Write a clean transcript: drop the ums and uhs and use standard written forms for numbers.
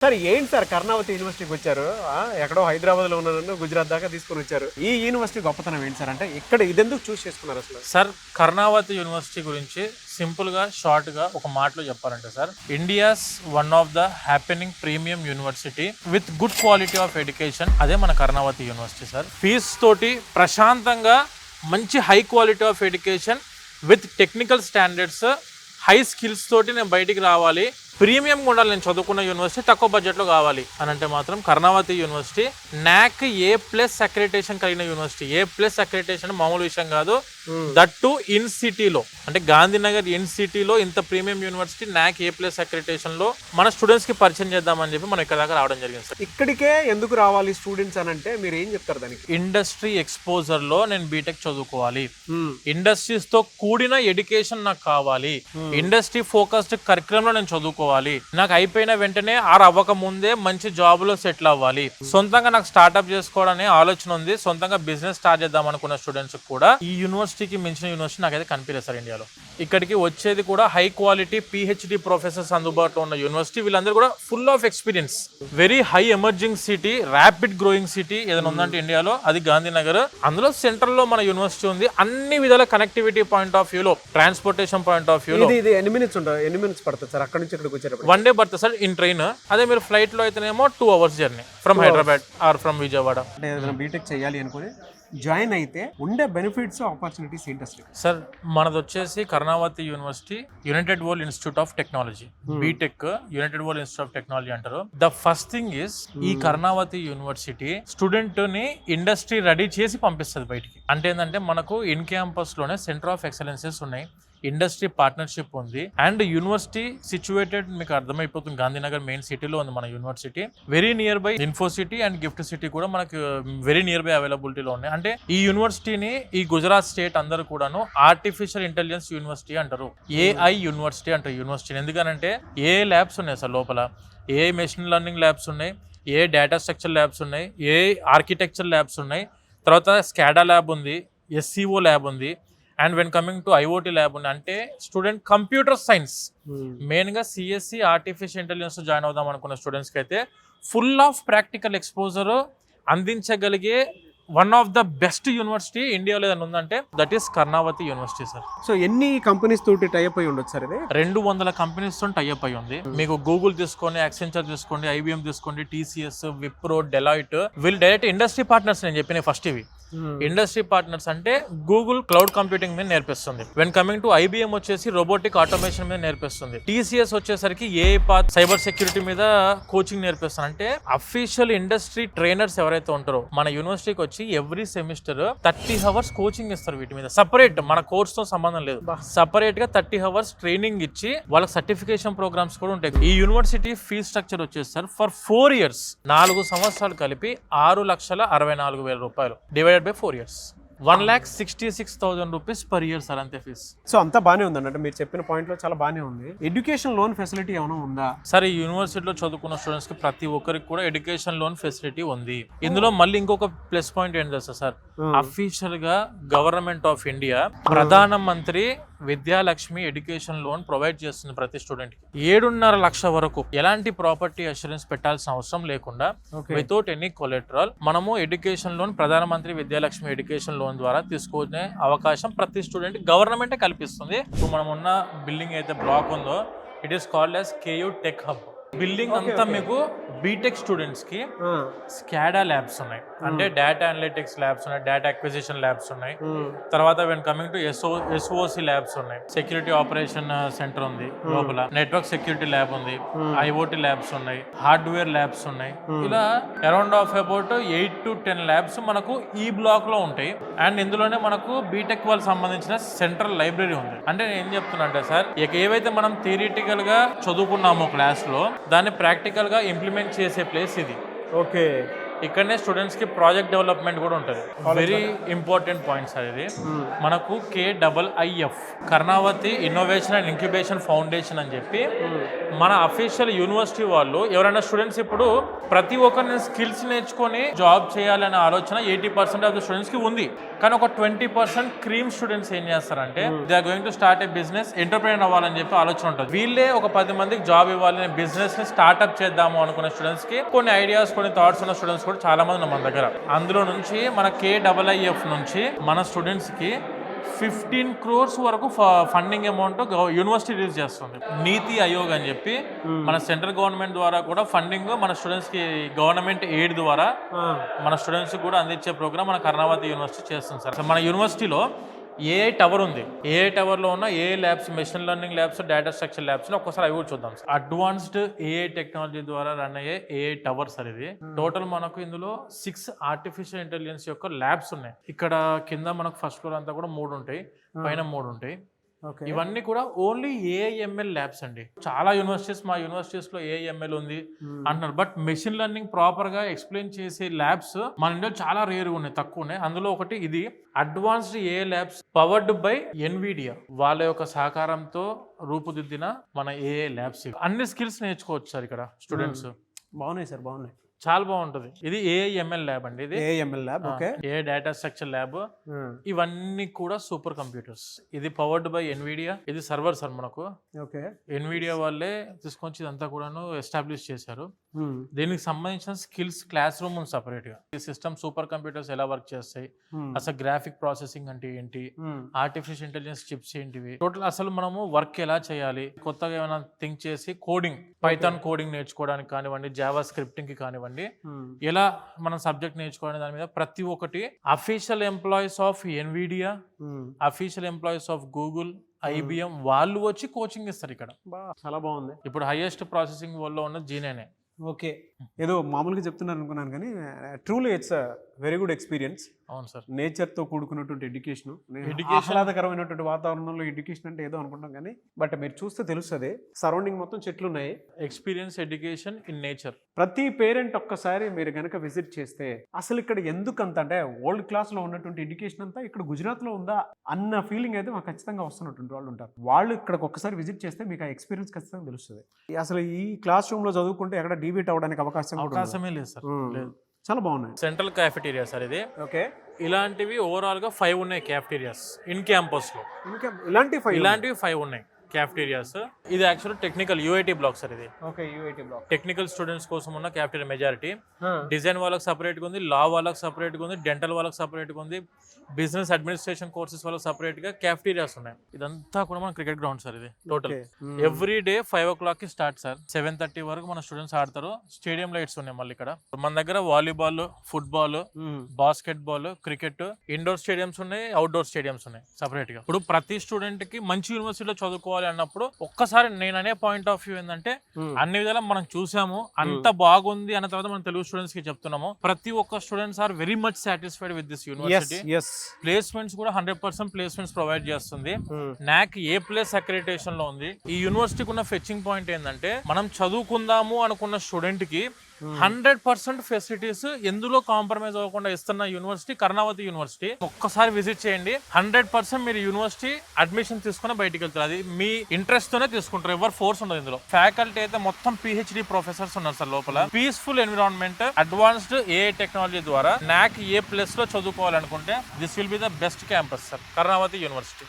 Sir ఏంటి sir Karnavati యూనివర్సిటీకి వచ్చారు? ఎక్కడో హైదరాబాద్ లో ఉన్న గుజరాత్ దాకా తీసుకొని వచ్చారు. ఈ యూనివర్సిటీ గొప్పతనం ఏంటి సార్? అంటే ఇక్కడ ఇదెందుకు చూస్ చేసుకున్నారు అసలు? సార్ కర్ణావతి యూనివర్సిటీ గురించి సింపుల్ గా షార్ట్ గా ఒక మాటలో చెప్పాలంటే sir, India's one of the happening premium university with good quality of education. అదే మన కర్ణావతి యూనివర్సిటీ సార్. ఫీజ్ తోటి ప్రశాంతంగా మంచి high quality of education with technical standards, high skills తోటి నేను బయటికి రావాలి, ప్రీమియంగా ఉండాలి, నేను చదువుకున్న యూనివర్సిటీ తక్కువ బడ్జెట్లో కావాలి అని అంటే మాత్రం Karnavati university NAC A+ accreditation కలిగిన యూనివర్సిటీ. A+ అక్రిడిటేషన్ మామూలు విషయం కాదు, దట్ టు ఇన్ సిటీలో, అంటే గాంధీనగర్ ఇన్ సిటీలో ఇంత premium university NAC A+ accreditation లో మన స్టూడెంట్స్ కి పరిచయం చేద్దామని చెప్పి మనం ఇక్కడ దాకా రావడం జరిగింది సార్. ఇక్కడికే ఎందుకు రావాలి స్టూడెంట్స్ అని అంటే మీరు ఏం చెప్తారు దానికి? ఇండస్ట్రీ ఎక్స్పోజర్ లో నేను బీటెక్ చదువుకోవాలి, ఇండస్ట్రీస్ తో కూడిన ఎడ్యుకేషన్ నాకు కావాలి, ఇండస్ట్రీ ఫోకస్డ్ కరికులం లో నేను చదువుకోవాలి, నాకు అయిపోయిన వెంటనే అవ్వక ముందే మంచి జాబ్ లో సెటిల్ అవ్వాలి, సొంతంగా నాకు స్టార్ట్అప్ చేసుకోవాలనే ఆలోచన ఉంది, సొంతంగా బిజినెస్ స్టార్ట్ చేద్దాం అనుకున్న స్టూడెంట్స్ కూడా ఈ యూనివర్సిటీకి మించిన యూనివర్సిటీ నాకైతే కనిపించలేదు సార్ ఇండియాలో. ఇక్కడికి వచ్చేది కూడా హై క్వాలిటీ PhD ప్రొఫెసర్స్ అందుబాటులో ఉన్న యూనివర్సిటీ. వీళ్ళందరూ కూడా full of experience, very high emerging city, rapid growing city ఏదైనా ఉందంటే ఇండియాలో అది గాంధీనగర్. అందులో సెంట్రల్ లో మన యూనివర్సిటీ ఉంది. అన్ని విధాల కనెక్టివిటీ పాయింట్ ఆఫ్ వ్యూలో, ట్రాన్స్పోర్టేషన్ పాయింట్ ఆఫ్ వ్యూలో. ఇది ఎన్ని మినిట్స్ పడుతుంది సార్ అక్కడ నుంచి ఇక్కడికి వచ్చేటప్పుడు? 1 డే పడుతుంది సార్ ఇన్ ట్రైన్. అదే మీరు ఫ్లైట్ లో అయితేనేమో 2 hours journey from Hyderabad or from Vijayawada. అంటే ఏదైనా బీటెక్ చేయాలి అనుకుని జాయిన్ అయితే ఉండే బెనిఫిట్స్, ఆపర్చునిటీస్ ఏంటి అసలు? సార్ మనది వచ్చేసి Karnavati university united world institute of technology, BTech united world institute of technology అంటారు. ద ఫస్ట్ థింగ్ ఈస్ ఈ కర్ణావతి యూనివర్సిటీ స్టూడెంట్ ని ఇండస్ట్రీ రెడీ చేసి పంపిస్తుంది బయటికి. అంటే ఏంటంటే మనకు ఇన్ క్యాంపస్ లోనే సెంటర్ ఆఫ్ ఎక్సలెన్సెస్ ఉన్నాయి, ఇండస్ట్రీ పార్ట్నర్షిప్ ఉంది, అండ్ యూనివర్సిటీ సిచ్యువేటెడ్ మీకు అర్థమైపోతుంది గాంధీనగర్ మెయిన్ సిటీలో ఉంది మన university. Very near by Infocity and GIFT City కూడా మనకు వెరీ నియర్ బై అవైలబిలిటీలో ఉన్నాయి. అంటే ఈ యూనివర్సిటీని ఈ గుజరాత్ స్టేట్ అందరూ కూడాను ఆర్టిఫిషియల్ ఇంటెలిజెన్స్ యూనివర్సిటీ అంటారు, AI యూనివర్సిటీ అంటారు యూనివర్సిటీ. ఎందుకనంటే ఏ ల్యాబ్స్ ఉన్నాయి సార్ లోపల, ఏ మెషిన్ లెర్నింగ్ ల్యాబ్స్ ఉన్నాయి, ఏ డేటా స్ట్రక్చర్ ల్యాబ్స్ ఉన్నాయి, ఏ ఆర్కిటెక్చర్ ల్యాబ్స్ ఉన్నాయి, తర్వాత స్కాడా ల్యాబ్ ఉంది, SCO ల్యాబ్ ఉంది, and when coming to IoT lab ఉంది. అంటే స్టూడెంట్ కంప్యూటర్ సైన్స్ మెయిన్ గా CSC ఆర్టిఫిషియల్ ఇంటెలిజెన్స్ జాయిన్ అవుదాం అనుకున్న స్టూడెంట్స్ కి అయితే ఫుల్ ఆఫ్ ప్రాక్టికల్ ఎక్స్పోజర్ అందించగలిగే one of the best university ఇండియాలో ఏదైనా ఉందంటే that is Karnavati university sir. So ఎన్ని కంపెనీస్ తోటి టైఅప్ అయి ఉండొచ్చు సార్? ఇది 200 కంపెనీస్ తో టైఅప్ అయి ఉంది. మీకు గూగుల్ తీసుకోండి, యాక్సెంచర్ తీసుకోండి, IBM తీసుకోండి, TCS, విప్రో, డెలాయిట్, వీళ్ళు డైరెక్ట్ ఇండస్ట్రీ పార్ట్నర్స్. నేను చెప్పిన ఫస్ట్ ఇవి ఇండస్ట్రీ పార్ట్నర్స్. అంటే గూగుల్ క్లౌడ్ కంప్యూటింగ్ మీద నేర్పిస్తుంది, వెన్ కమింగ్ టు IBM వచ్చేసి రోబోటిక్ ఆటోమేషన్ మీద నేర్పిస్తుంది, TCS వచ్చేసరికి AI పాత్ సైబర్ సెక్యూరిటీ మీద కోచింగ్ నేర్పిస్తుంది. అంటే అఫీషియల్ ఇండస్ట్రీ ట్రైనర్స్ ఎవరైతే ఉంటారో మన యూనివర్సిటీకి వచ్చి ఎవ్రీ సెమిస్టర్ 30 hours కోచింగ్ ఇస్తారు. వీటి మీద సపరేట్, మన కోర్స్ తో సంబంధం లేదు, సపరేట్ గా 30 hours ట్రైనింగ్ ఇచ్చి వాళ్ళకి సర్టిఫికేషన్ ప్రోగ్రామ్స్ కూడా ఉంటాయి. ఈ యూనివర్సిటీ ఫీజ్ స్ట్రక్చర్ వచ్చేసి సార్ ఫర్ 4 years 4 సంవత్సరాలు కలిపి 6,64,000 రూపాయలు divided by 4 years 1,66,000 rupees per year sir, అంతే ఫీజ్. సో అంతా బానే ఉందండి, అంటే మీరు చెప్పిన పాయింట్ లో చాలా బానే ఉంది. ఎడ్యుకేషన్ లోన్ ఫెసిలిటీ ఏమైనా ఉందా సార్? ఈ యూనివర్సిటీలో చదువుకున్న స్టూడెంట్స్ కి ప్రతి ఒక్కరికి కూడా ఎడ్యుకేషన్ లోన్ ఫెసిలిటీ ఉంది. ఇందులో మళ్ళీ ఇంకొక ప్లస్ పాయింట్ ఏంటి తెలుసా సార్? అఫీషియల్ గా గవర్నమెంట్ ఆఫ్ ఇండియా ప్రధానమంత్రి విద్యాలక్ష్మి ఎడ్యుకేషన్ లోన్ ప్రొవైడ్ చేస్తుంది ప్రతి స్టూడెంట్ కి. 7.5 లక్షల వరకు ఎలాంటి ప్రాపర్టీ అష్యూరెన్స్ పెట్టాల్సిన అవసరం లేకుండా వితౌట్ ఎనీ కొలెటరల్ మనము ఎడ్యుకేషన్ లోన్ ప్రధానమంత్రి విద్యాలక్ష్మి ఎడ్యుకేషన్ లోన్ ద్వారా తీసుకునే అవకాశం ప్రతి స్టూడెంట్ గవర్నమెంటే కల్పిస్తుంది. ఇప్పుడు మనం ఉన్న బిల్డింగ్ అయితే బ్లాక్ ఉందో it is called as KU tech hub. Building అంతా మీకు బీటెక్ స్టూడెంట్స్ కి స్కాడా ల్యాబ్స్ ఉన్నాయి, అంటే డేటా అనలిటిక్స్ ల్యాబ్స్ ఉన్నాయి, డేటా అక్విజిషన్ ల్యాబ్స్ ఉన్నాయి, తర్వాత when coming to SOC labs ఉన్నాయి, సెక్యూరిటీ ఆపరేషన్ సెంటర్ ఉంది లోపల, నెట్వర్క్ సెక్యూరిటీ ల్యాబ్ ఉంది, IoT ల్యాబ్స్ ఉన్నాయి, హార్డ్వేర్ ల్యాబ్స్ ఉన్నాయి. ఇలా around of about 8 to 10 labs మనకు ఈ బ్లాక్ లో ఉంటాయి. అండ్ ఇందులోనే మనకు బీటెక్ వాళ్ళకి సంబంధించిన సెంట్రల్ లైబ్రరీ ఉంది. అంటే నేను ఏం చెప్తున్నా అంటే సార్, ఏవైతే మనం థియరిటికల్ గా చదువుకున్నామో క్లాస్ లో దాన్ని ప్రాక్టికల్ గా ఇంప్లిమెంట్ చేసే ప్లేస్ ఇది. ఓకే, ఇక్కడనే స్టూడెంట్స్ కి ప్రాజెక్ట్ డెవలప్మెంట్ కూడా ఉంటుంది. వెరీ ఇంపార్టెంట్ పాయింట్ సార్ ఇది. మనకు KIIF Karnavati innovation and incubation foundation అని చెప్పి మన అఫీషియల్ యూనివర్సిటీ వాళ్ళు ఎవరైనా స్టూడెంట్స్ ఇప్పుడు ప్రతి ఒక్కరిని స్కిల్స్ నేర్చుకొని జాబ్ చేయాలనే ఆలోచన 80% ఆఫ్ ద స్టూడెంట్స్ కి ఉంది. కానీ ఒక 20% క్రీమ్ స్టూడెంట్స్ ఏం చేస్తారంటే they are going to start a business, entrepreneur అవ్వాలని చెప్పి ఆలోచన ఉంటుంది. వీళ్ళే ఒక 10 మందికి జాబ్ ఇవ్వాలని బిజినెస్ ని స్టార్ట్అప్ చేద్దాము అనుకునే స్టూడెంట్స్ కి కొన్ని ఐడియాస్, కొన్ని థాట్స్ ఉన్న స్టూడెంట్స్ కూడా చాలా మంది ఉన్నారు మన దగ్గర. అందులో నుంచి మన KIIF నుంచి మన స్టూడెంట్స్ కి 15 crores వరకు ఫండింగ్ అమౌంట్ యూనివర్సిటీ రిలీజ్ చేస్తుంది. నీతి ఆయోగ్ అని చెప్పి మన సెంట్రల్ గవర్నమెంట్ ద్వారా కూడా ఫండింగ్ మన స్టూడెంట్స్ కి గవర్నమెంట్ ఎయిడ్ ద్వారా మన స్టూడెంట్స్ కూడా అందించే ప్రోగ్రామ్ మన కర్ణావతి యూనివర్సిటీ చేస్తుంది సార్. మన యూనివర్సిటీలో AI టవర్ ఉంది. AI టవర్ లో ఉన్న AI labs, machine learning labs, data structure labs ఒక్కసారి అవి కూడా చూద్దాం సార్. అడ్వాన్స్డ్ AI టెక్నాలజీ ద్వారా రన్ అయ్యే AI టవర్ సార్ ఇది. టోటల్ మనకు ఇందులో 6 ఆర్టిఫిషియల్ ఇంటెలిజెన్స్ యొక్క ల్యాబ్స్ ఉన్నాయి. ఇక్కడ కింద మనకు ఫస్ట్ ఫ్లోర్ అంతా కూడా 3 ఉంటాయి, పైన 3 ఉంటాయి. ఇవన్నీ కూడా ఓన్లీ AIML ల్యాబ్స్ అండి. చాలా యూనివర్సిటీస్, మా యూనివర్సిటీస్ లో AIML ఉంది అంటున్నారు, బట్ మెషిన్ లెర్నింగ్ ప్రాపర్ గా ఎక్స్ప్లెయిన్ చేసే ల్యాబ్స్ మన ఇండియా చాలా రేర్ ఉన్నాయి, తక్కువ ఉన్నాయి. అందులో ఒకటి ఇది advanced AI labs powered by NVIDIA వాళ్ళ యొక్క సహకారంతో రూపుదిద్దిన మన AI ల్యాబ్స్. అన్ని స్కిల్స్ నేర్చుకోవచ్చు సార్ ఇక్కడ స్టూడెంట్స్. బాగున్నాయి సార్, బాగున్నాయి, చాలా బాగుంటుంది. ఇది AIML ల్యాబ్ అండి. ఇది AIML lab, okay. AI data structure lab. ఇవన్నీ కూడా సూపర్ కంప్యూటర్స్. ఇది పవర్డ్ బై NVIDIA. ఇది సర్వర్ సార్ మనకు. ఓకే. NVIDIA వాళ్ళే తీసుకొచ్చి ఇదంతా కూడాను ఎస్టాబ్లిష్ చేశారు. దీనికి సంబంధించిన స్కిల్స్ క్లాస్ రూమ్ ఉంది సపరేట్ గా. ఈ సిస్టమ్ సూపర్ కంప్యూటర్స్ ఎలా వర్క్ చేస్తాయి, అసలు గ్రాఫిక్ ప్రాసెసింగ్ అంటే ఏంటి, ఆర్టిఫిషియల్ ఇంటెలిజెన్స్ చిప్స్ ఏంటివి, టోటల్ అసలు మనము వర్క్ ఎలా చేయాలి, కొత్తగా ఏమైనా థింక్ చేసి కోడింగ్, పైథాన్ కోడింగ్ నేర్చుకోవడానికి కానివ్వండి, జావా స్క్రిప్టింగ్ కి కానివ్వండి, ఎలా మనం సబ్జెక్ట్ నేర్చుకోవడానికి దాని మీద ప్రతి ఒక్కటి official employees of NVIDIA, official employees of Google, IBM వాళ్ళు వచ్చి కోచింగ్ ఇస్తారు ఇక్కడ. చాలా బాగుంది. ఇప్పుడు హైయెస్ట్ ప్రాసెసింగ్ వల్ల ఉన్న జీనేనే. ఓకే, ఏదో మామూలుగా చెప్తున్నారు అనుకున్నాను కానీ truly it's very good experience. అవును సార్. నేచర్తో కూడుకున్నటువంటి ఎడ్యుకేషన్, ఆహ్లాదకరమైనటువంటి వాతావరణంలో ఎడ్యుకేషన్ అంటే ఏదో అనుకుంటాం కానీ బట్ మీరు చూస్తే తెలుస్తుంది సరౌండింగ్ మొత్తం చెట్లు ఉన్నాయి. Experience education in nature. ప్రతి పేరెంట్ ఒక్కసారి మీరు కనుక విజిట్ చేస్తే అసలు ఇక్కడ ఎందుకంత అంటే వరల్డ్ క్లాస్ లో ఉన్నటువంటి ఎడ్యుకేషన్ అంతా ఇక్కడ గుజరాత్ లో ఉందా అన్న ఫీలింగ్ అయితే మాకు ఖచ్చితంగా వస్తున్నటువంటి వాళ్ళు ఉంటారు. వాళ్ళు ఇక్కడికి ఒక్కసారి విజిట్ చేస్తే మీకు ఆ ఎక్స్పీరియన్స్ ఖచ్చితంగా తెలుస్తుంది. అసలు ఈ క్లాస్ రూమ్ లో చదువుకుంటే ఎక్కడ డివియేట్ అవడానికి అవకాశమే లేదు సార్. చాలా బాగున్నాయి. సెంట్రల్ క్యాఫెటీరియా సార్ ఇది. ఓకే. ఇలాంటివి ఓవరాల్ గా 5 ఉన్నాయి క్యాఫెటీరియాస్ ఇన్ క్యాంపస్ లో. ఇలాంటివి 5 ఉన్నాయి క్యాఫెటీరియాస్. ఇది actual technical UIT block sir ఇది. Okay, UIT block technical students కోసం ఉన్న క్యాఫెటీరియా మెజారిటీ. డిజైన్ వాళ్ళకి సపరేట్ గా ఉంది, లా వాళ్ళకి సపరేట్ గా ఉంది, డెంటల్ వాళ్ళకి సపరేట్ గా ఉంది, బిజినెస్ అడ్మినిస్ట్రేషన్ కోర్సెస్ వాళ్ళకి సపరేట్ గా క్యాఫెటీరియాస్ ఉన్నాయి. ఇదంతా కూడా మన క్రికెట్ గ్రౌండ్ సార్ ఇది. టోటల్ ఎవ్రీ డే 5 o'clock కి స్టార్ట్ సార్. 7:30 వరకు మన స్టూడెంట్స్ ఆడతారు. స్టేడియం లైట్స్ ఉన్నాయి మళ్ళీ ఇక్కడ. మన దగ్గర volleyball, football, basket ball, cricket, indoor stadiums ఉన్నాయి, అవుట్డోర్ స్టేడియంస్ ఉన్నాయి సపరేట్ గా. ఇప్పుడు ప్రతి స్టూడెంట్ కి మంచి యూనివర్సిటీలో చదువుకోవాలి అన్నప్పుడు ఒక్కసారి నేను అనే పాయింట్ ఆఫ్ వ్యూ ఏంటంటే అన్ని విధాలా మనం చూసాము, అంత బాగుంది అన్న తర్వాత మనం తెలుగు స్టూడెంట్స్ కి చెప్తున్నాము. ప్రతి ఒక్క students are very much satisfied with this university. Placements కూడా 100% ప్లేస్మెంట్స్ ప్రొవైడ్ చేస్తుంది. NAC A+ అక్రిడిటేషన్ లో ఉంది. ఈ యూనివర్సిటీకి ఉన్న ఫెచ్చింగ్ పాయింట్ ఏంటంటే మనం చదువుకుందాము అనుకున్న స్టూడెంట్ కి 100% ఫెసిలిటీస్ ఎందులో కాంప్రమైజ్ అవ్వకుండా ఇస్తున్న యూనివర్సిటీ కర్ణావతి యూనివర్సిటీ. ఒక్కసారి విజిట్ చేయండి. 100% మీరు యూనివర్సిటీ అడ్మిషన్ తీసుకుని బయటికి వెళ్తారు. అది మీ ఇంట్రెస్ట్ తోనే తీసుకుంటారు, ఎవరు ఫోర్స్ ఉండదు ఇందులో. ఫ్యాకల్టీ అయితే మొత్తం PhD ప్రొఫెసర్స్ ఉన్నారు సార్ లోపల. Peaceful environment, advanced AI technology ద్వారా NAC A+ లో చదువుకోవాలనుకుంటే this will be the best campus sir Karnavati university.